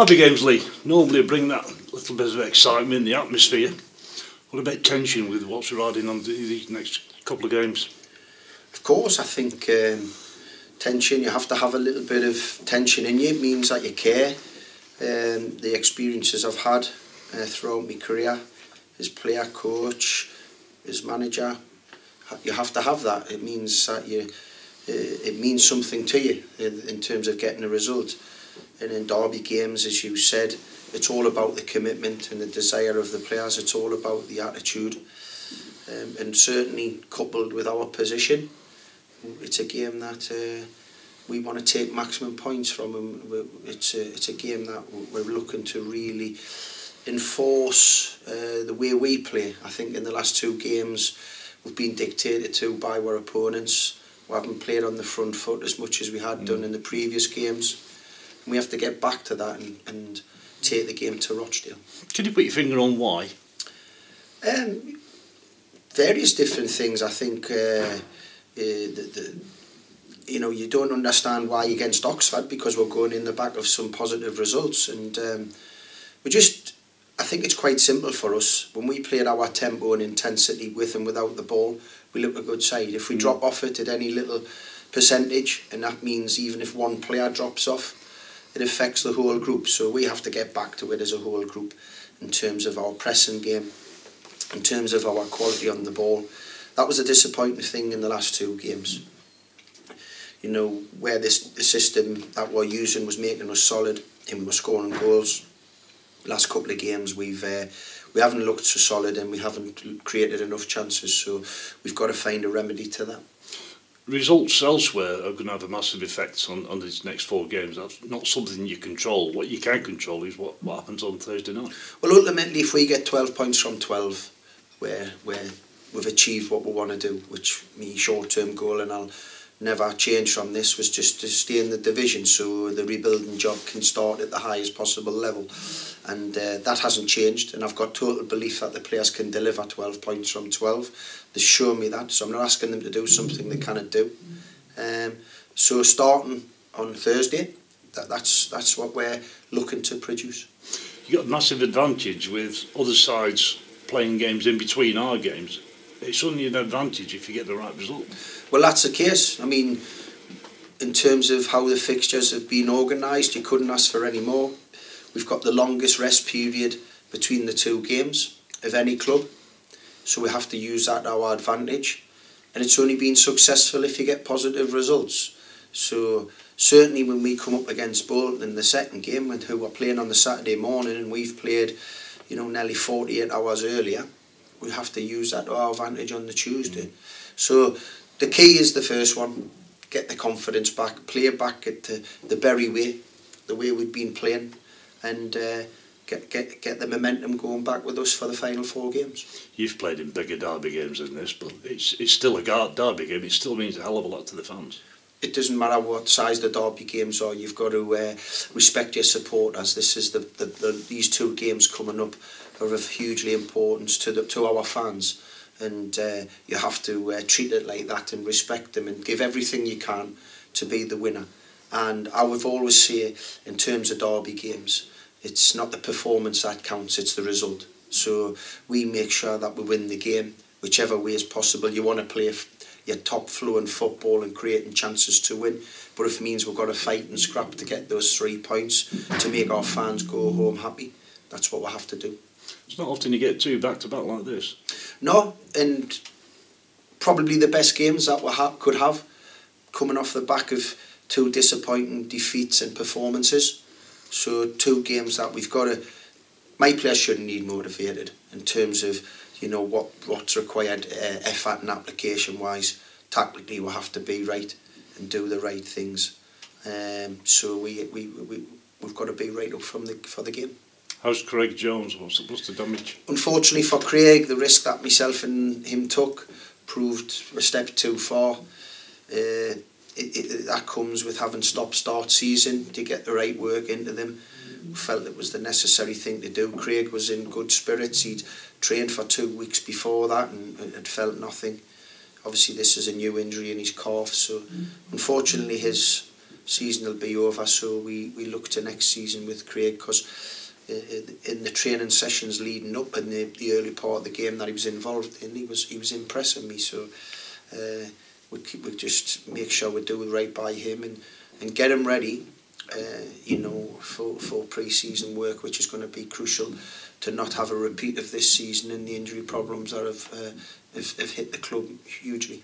Derby games, Lee, normally bring that little bit of excitement in the atmosphere. What about tension with what's riding on these next couple of games? Of course, I think tension, you have to have a little bit of tension in you. It means that you care. The experiences I've had throughout my career as player, coach, as manager, you have to have that. It means that it means something to you in terms of getting a result. And in derby games, as you said, it's all about the commitment and the desire of the players. It's all about the attitude. And certainly coupled with our position, it's a game that we want to take maximum points from. And it's a game that we're looking to really enforce the way we play. I think in the last two games we've been dictated to by our opponents. We haven't played on the front foot as much as we had done in the previous games. And we have to get back to that and take the game to Rochdale. Can you put your finger on why? Various different things. I think you know, you don't understand why against Oxford, because we're going in the back of some positive results, and I think it's quite simple for us. When we play at our tempo and intensity with and without the ball, we look a good side. If we drop off it at any little percentage, and that means even if one player drops off, it affects the whole group. So we have to get back to it as a whole group in terms of our pressing game, in terms of our quality on the ball. That was a disappointing thing in the last two games. You know, where the system that we're using was making us solid and we were scoring goals. Last couple of games we haven't looked so solid and we haven't created enough chances, so we've got to find a remedy to that. Results elsewhere are going to have a massive effect on these next four games. That's not something you control. What you can control is what happens on Thursday night. Well, ultimately, if we get 12 points from 12, where we've achieved what we want to do, which my short-term goal, and I'll never change from this, was just to stay in the division so the rebuilding job can start at the highest possible level. And that hasn't changed, and I've got total belief that the players can deliver 12 points from 12. They show me that, so I'm not asking them to do something they cannot do. So starting on Thursday, that's what we're looking to produce. You've got a massive advantage with other sides playing games in between our games. It's only an advantage if you get the right result. Well, that's the case. I mean, in terms of how the fixtures have been organised, you couldn't ask for any more. We've got the longest rest period between the two games of any club, so we have to use that to our advantage. And it's only been successful if you get positive results. So certainly when we come up against Bolton in the second game, who are playing on the Saturday morning, and we've played, you know, nearly 48 hours earlier, we have to use that to our advantage on the Tuesday. So the key is the first one: get the confidence back, play back at the Bury way, the way we've been playing, and get the momentum going back with us for the final four games. You've played in bigger derby games than this, but it's still a derby game. It still means a hell of a lot to the fans. It doesn't matter what size the derby games are. You've got to respect your supporters. This is these two games coming up are of hugely importance to our fans, and you have to treat it like that and respect them and give everything you can to be the winner. And I would always say, in terms of derby games, it's not the performance that counts, it's the result. So we make sure that we win the game whichever way is possible. You want to play your top flowing football and creating chances to win, but if it means we've got to fight and scrap to get those 3 points to make our fans go home happy, that's what we'll have to do. It's not often you get two back-to-back like this. No, and probably the best games that we could have, coming off the back of 2 disappointing defeats and performances. So 2 games that we've got to... My players shouldn't need motivated in terms of, you know, what's required effort and application-wise. Tactically, we'll have to be right and do the right things. So we've got to be right up for the game. How's Craig Jones? What's the damage? Unfortunately for Craig, the risk that myself and him took proved a step too far. That comes with having stop-start season to get the right work into them. We felt it was the necessary thing to do. Craig was in good spirits. He'd trained for 2 weeks before that and had felt nothing. Obviously this is a new injury in his calf, so unfortunately his season will be over, so we look to next season with Craig, because in the training sessions leading up and the early part of the game that he was involved in, he was impressing me. So we'll just make sure we do right by him and get him ready, for pre-season work, which is going to be crucial to not have a repeat of this season and the injury problems that have hit the club hugely.